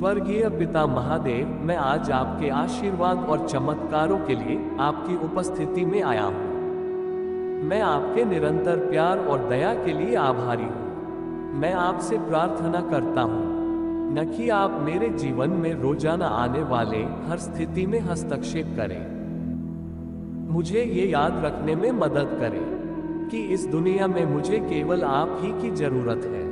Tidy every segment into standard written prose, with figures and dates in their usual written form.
स्वर्गीय पिता महादेव, मैं आज आपके आशीर्वाद और चमत्कारों के लिए आपकी उपस्थिति में आया हूँ। मैं आपके निरंतर प्यार और दया के लिए आभारी हूँ। मैं आपसे प्रार्थना करता हूँ न कि आप मेरे जीवन में रोजाना आने वाले हर स्थिति में हस्तक्षेप करें। मुझे ये याद रखने में मदद करें कि इस दुनिया में मुझे केवल आप ही की जरूरत है।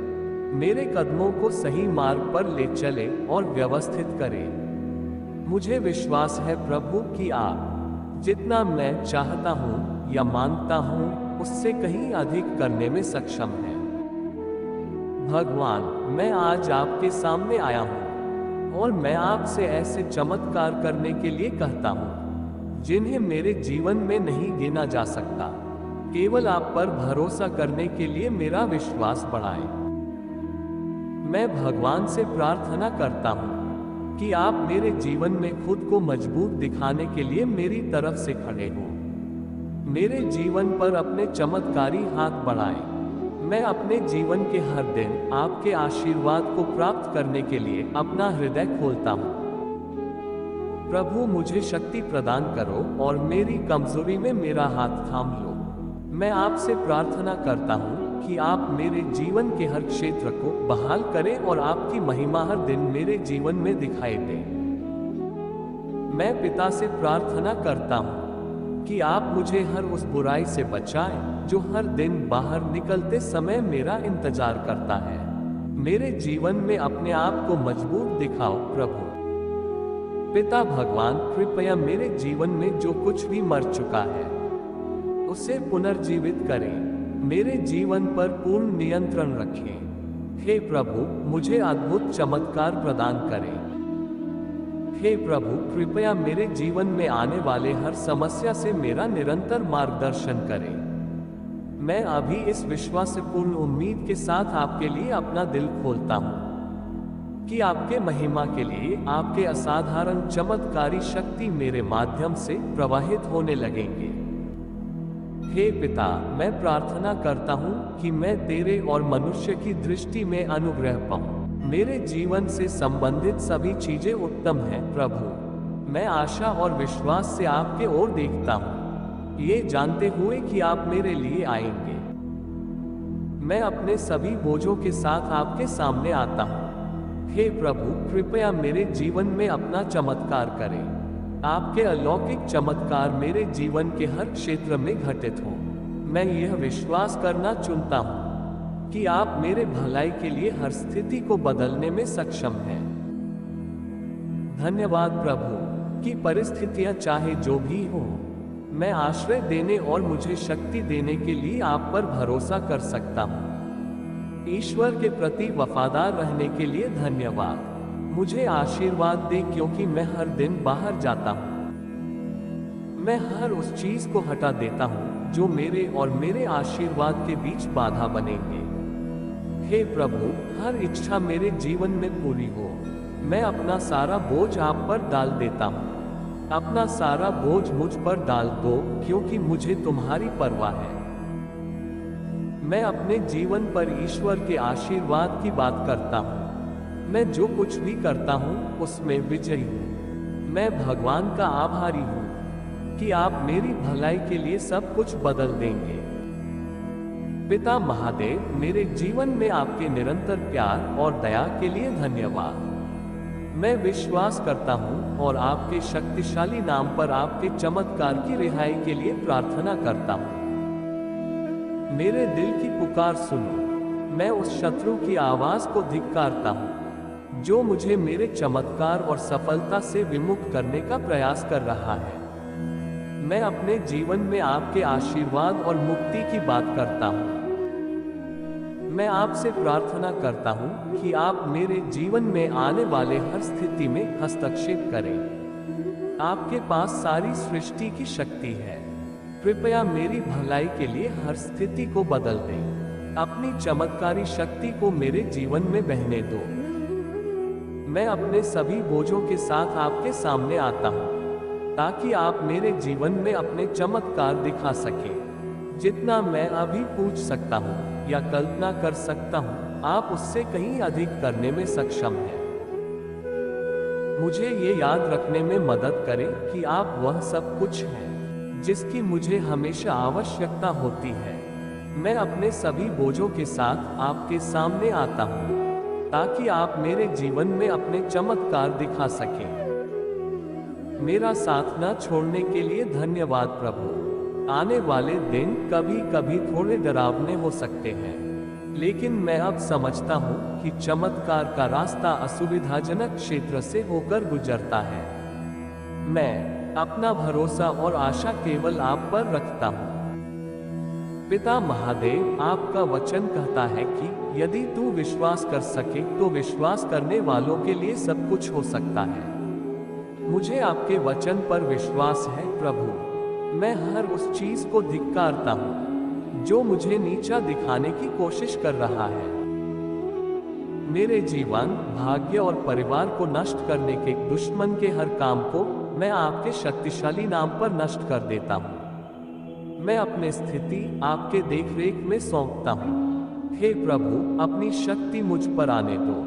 मेरे कदमों को सही मार्ग पर ले चले और व्यवस्थित करें। मुझे विश्वास है प्रभु कि आप जितना मैं चाहता हूँ या मांगता हूँ उससे कहीं अधिक करने में सक्षम हैं। भगवान, मैं आज आपके सामने आया हूँ और मैं आपसे ऐसे चमत्कार करने के लिए कहता हूँ जिन्हें मेरे जीवन में नहीं गिना जा सकता। केवल आप पर भरोसा करने के लिए मेरा विश्वास बढ़ाएं। मैं भगवान से प्रार्थना करता हूँ कि आप मेरे जीवन में खुद को मजबूत दिखाने के लिए मेरी तरफ से खड़े हों। मेरे जीवन पर अपने चमत्कारी हाथ बढ़ाएं। मैं अपने जीवन के हर दिन आपके आशीर्वाद को प्राप्त करने के लिए अपना हृदय खोलता हूँ। प्रभु, मुझे शक्ति प्रदान करो और मेरी कमजोरी में मेरा हाथ थाम लो। मैं आपसे प्रार्थना करता हूँ कि आप मेरे जीवन के हर क्षेत्र को बहाल करें और आपकी महिमा हर दिन मेरे जीवन में दिखाई दे। मैं पिता से प्रार्थना करता हूँ कि आप मुझे हर उस बुराई से बचाएं जो हर दिन बाहर निकलते समय मेरा इंतजार करता है। मेरे जीवन में अपने आप को मजबूत दिखाओ प्रभु। पिता भगवान, कृपया मेरे जीवन में जो कुछ भी मर चुका है उसे पुनर्जीवित करें। मेरे जीवन पर पूर्ण नियंत्रण रखें। हे प्रभु, मुझे अद्भुत चमत्कार प्रदान करें। हे प्रभु, कृपया मेरे जीवन में आने वाले हर समस्या से मेरा निरंतर मार्गदर्शन करें। मैं अभी इस विश्वासपूर्ण उम्मीद के साथ आपके लिए अपना दिल खोलता हूँ कि आपके महिमा के लिए आपके असाधारण चमत्कारी शक्ति मेरे माध्यम से प्रवाहित होने लगेंगे। हे पिता, मैं प्रार्थना करता हूँ कि मैं तेरे और मनुष्य की दृष्टि में अनुग्रह पाऊँ। मेरे जीवन से संबंधित सभी चीजें उत्तम हैं प्रभु। मैं आशा और विश्वास से आपके ओर देखता हूँ, ये जानते हुए कि आप मेरे लिए आएंगे। मैं अपने सभी बोझों के साथ आपके सामने आता हूँ। हे प्रभु, कृपया मेरे जीवन में अपना चमत्कार करें। आपके अलौकिक चमत्कार मेरे जीवन के हर क्षेत्र में घटित हो। मैं यह विश्वास करना चुनता हूँ कि आप मेरे भलाई के लिए हर स्थिति को बदलने में सक्षम हैं। धन्यवाद प्रभु कि परिस्थितियां चाहे जो भी हो, मैं आश्रय देने और मुझे शक्ति देने के लिए आप पर भरोसा कर सकता हूँ। ईश्वर के प्रति वफादार रहने के लिए धन्यवाद। मुझे आशीर्वाद दे क्योंकि मैं हर दिन बाहर जाता हूँ। मैं हर उस चीज को हटा देता हूँ जो मेरे और मेरे आशीर्वाद के बीच बाधा बनेंगे। हे प्रभु, हर इच्छा मेरे जीवन में पूरी हो। मैं अपना सारा बोझ आप पर डाल देता हूँ। अपना सारा बोझ मुझ पर डाल दो क्योंकि मुझे तुम्हारी परवाह है। मैं अपने जीवन पर ईश्वर के आशीर्वाद की बात करता हूँ। मैं जो कुछ भी करता हूँ उसमें विजयी हूँ। मैं भगवान का आभारी हूँ कि आप मेरी भलाई के लिए सब कुछ बदल देंगे। पिता महादेव, मेरे जीवन में आपके निरंतर प्यार और दया के लिए धन्यवाद। मैं विश्वास करता हूँ और आपके शक्तिशाली नाम पर आपके चमत्कार की रिहाई के लिए प्रार्थना करता हूँ। मेरे दिल की पुकार सुनो। मैं उस शत्रु की आवाज को धिक्कारता हूँ जो मुझे मेरे चमत्कार और सफलता से विमुक्त करने का प्रयास कर रहा है। मैं अपने जीवन में आपके आशीर्वाद और मुक्ति की बात करता हूँ। मैं आपसे प्रार्थना करता हूँ कि आप मेरे जीवन में आने वाले हर स्थिति में हस्तक्षेप करें। आपके पास सारी सृष्टि की शक्ति है। कृपया मेरी भलाई के लिए हर स्थिति को बदल दें। अपनी चमत्कारी शक्ति को मेरे जीवन में बहने दो। मैं अपने सभी बोझों के साथ आपके सामने आता हूँ ताकि आप मेरे जीवन में अपने चमत्कार दिखा सकें। जितना मैं अभी पूछ सकता हूँ या कल्पना कर सकता हूँ, आप उससे कहीं अधिक करने में सक्षम हैं। मुझे ये याद रखने में मदद करें कि आप वह सब कुछ हैं जिसकी मुझे हमेशा आवश्यकता होती है। मैं अपने सभी बोझों के साथ आपके सामने आता हूँ ताकि आप मेरे जीवन में अपने चमत्कार दिखा सकें। मेरा साथ न छोड़ने के लिए धन्यवाद प्रभु। आने वाले दिन कभी कभी थोड़े डरावने हो सकते हैं, लेकिन मैं अब समझता हूँ कि चमत्कार का रास्ता असुविधाजनक क्षेत्र से होकर गुजरता है। मैं अपना भरोसा और आशा केवल आप पर रखता हूँ। पिता महादेव, आपका वचन कहता है कि यदि तू विश्वास कर सके तो विश्वास करने वालों के लिए सब कुछ हो सकता है। मुझे आपके वचन पर विश्वास है प्रभु। मैं हर उस चीज को धिक्कारता हूँ जो मुझे नीचा दिखाने की कोशिश कर रहा है। मेरे जीवन, भाग्य और परिवार को नष्ट करने के दुश्मन के हर काम को मैं आपके शक्तिशाली नाम पर नष्ट कर देता हूँ। मैं अपनी स्थिति आपके देखरेख में सौंपता हूँ। हे प्रभु, अपनी शक्ति मुझ पर आने दो।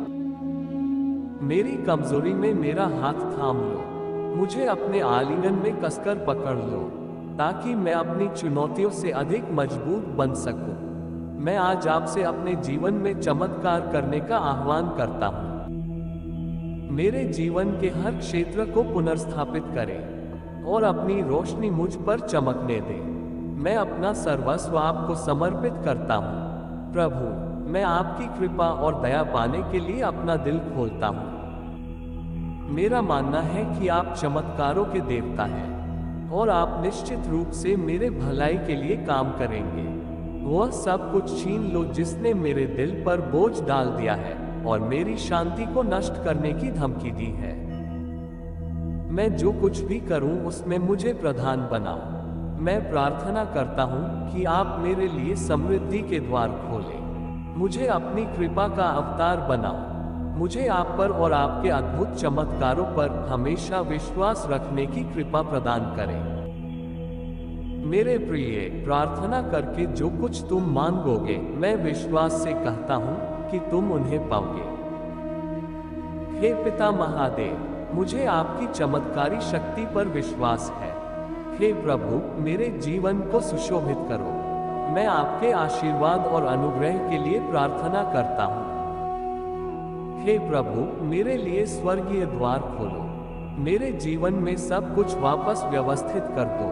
मेरी कमजोरी में मेरा हाथ थाम लो। मुझे अपने आलिंगन में कसकर पकड़ लो ताकि मैं अपनी चुनौतियों से अधिक मजबूत बन सकूं। मैं आज आपसे अपने जीवन में चमत्कार करने का आह्वान करता हूं। मेरे जीवन के हर क्षेत्र को पुनर्स्थापित करें और अपनी रोशनी मुझ पर चमकने दें। मैं अपना सर्वस्व आपको समर्पित करता हूं। प्रभु, मैं आपकी कृपा और दया पाने के लिए अपना दिल खोलता हूं। मेरा मानना है कि आप चमत्कारों के देवता हैं और आप निश्चित रूप से मेरे भलाई के लिए काम करेंगे। वह सब कुछ छीन लो जिसने मेरे दिल पर बोझ डाल दिया है और मेरी शांति को नष्ट करने की धमकी दी है। मैं जो कुछ भी करूं उसमें मुझे प्रधान बनाओ। मैं प्रार्थना करता हूं कि आप मेरे लिए समृद्धि के द्वार खोलें। मुझे अपनी कृपा का अवतार बनाओ। मुझे आप पर और आपके अद्भुत चमत्कारों पर हमेशा विश्वास रखने की कृपा प्रदान करें। मेरे प्रिय, प्रार्थना करके जो कुछ तुम मांगोगे, मैं विश्वास से कहता हूं कि तुम उन्हें पाओगे। हे पिता महादेव, मुझे आपकी चमत्कारी शक्ति पर विश्वास है। हे प्रभु, मेरे जीवन को सुशोभित करो। मैं आपके आशीर्वाद और अनुग्रह के लिए प्रार्थना करता हूँ। हे प्रभु, मेरे लिए स्वर्गीय द्वार खोलो। मेरे जीवन में सब कुछ वापस व्यवस्थित कर दो।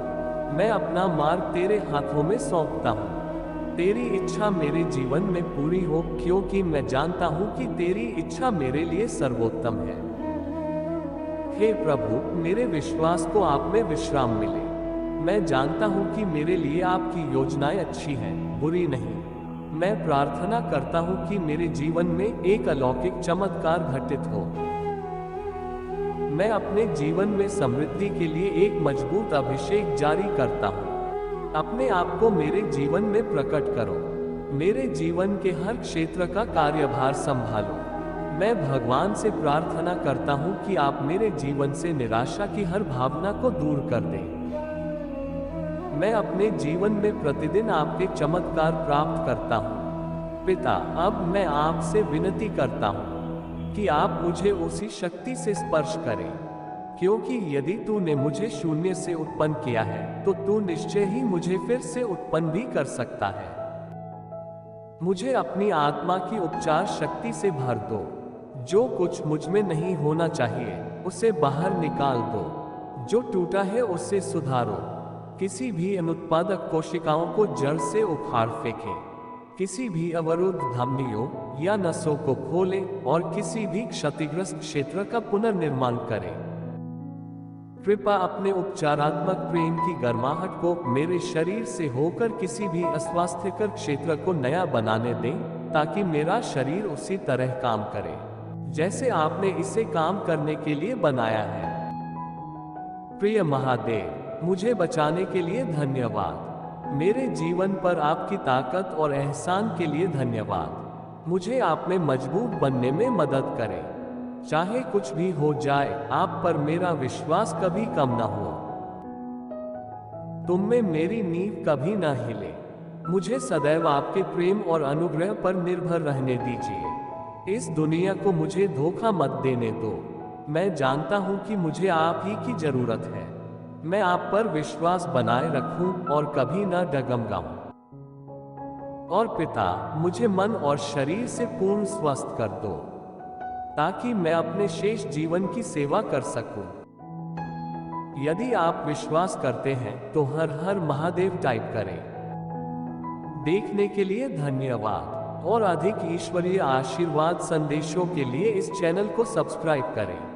मैं अपना मार्ग तेरे हाथों में सौंपता हूँ। तेरी इच्छा मेरे जीवन में पूरी हो, क्योंकि मैं जानता हूँ कि तेरी इच्छा मेरे लिए सर्वोत्तम है। हे प्रभु, मेरे विश्वास को आप में विश्राम मिले। मैं जानता हूँ कि मेरे लिए आपकी योजनाएं अच्छी हैं, बुरी नहीं। मैं प्रार्थना करता हूँ कि मेरे जीवन में एक अलौकिक चमत्कार घटित हो। मैं अपने जीवन में समृद्धि के लिए एक मजबूत अभिषेक जारी करता हूँ। अपने आप को मेरे जीवन में प्रकट करो। मेरे जीवन के हर क्षेत्र का कार्यभार संभालो। मैं भगवान से प्रार्थना करता हूँ कि आप मेरे जीवन से निराशा की हर भावना को दूर कर दें। मैं अपने जीवन में प्रतिदिन आपके चमत्कार प्राप्त करता हूँ। पिता, अब मैं आपसे विनती करता हूँ कि आप मुझे उसी शक्ति से स्पर्श करें, क्योंकि यदि तूने मुझे शून्य से उत्पन्न किया है तो तू निश्चय ही मुझे फिर से उत्पन्न भी कर सकता है। मुझे अपनी आत्मा की उपचार शक्ति से भर दो। जो कुछ मुझ में नहीं होना चाहिए उसे बाहर निकाल दो। जो टूटा है उसे सुधारो। किसी भी अनुत्पादक कोशिकाओं को जड़ से उखाड़ फेंकें। किसी भी अवरुद्ध धमनियों या नसों को खोलें और किसी भी क्षतिग्रस्त क्षेत्र का पुनर्निर्माण करें। कृपया अपने उपचारात्मक प्रेम की गर्माहट को मेरे शरीर से होकर किसी भी अस्वास्थ्यकर क्षेत्र को नया बनाने दें, ताकि मेरा शरीर उसी तरह काम करे जैसे आपने इसे काम करने के लिए बनाया है। प्रिय महादेव, मुझे बचाने के लिए धन्यवाद। मेरे जीवन पर आपकी ताकत और एहसान के लिए धन्यवाद। मुझे आप में मजबूत बनने में मदद करें। चाहे कुछ भी हो जाए, आप पर मेरा विश्वास कभी कम न हो। तुम में मेरी नींव कभी न हिले। मुझे सदैव आपके प्रेम और अनुग्रह पर निर्भर रहने दीजिए। इस दुनिया को मुझे धोखा मत देने दो। मैं जानता हूँ कि मुझे आप ही की जरूरत है। मैं आप पर विश्वास बनाए रखूं और कभी न डगमगाऊं। और पिता, मुझे मन और शरीर से पूर्ण स्वस्थ कर दो, ताकि मैं अपने शेष जीवन की सेवा कर सकूं। यदि आप विश्वास करते हैं तो हर हर महादेव टाइप करें। देखने के लिए धन्यवाद और अधिक ईश्वरीय आशीर्वाद संदेशों के लिए इस चैनल को सब्सक्राइब करें।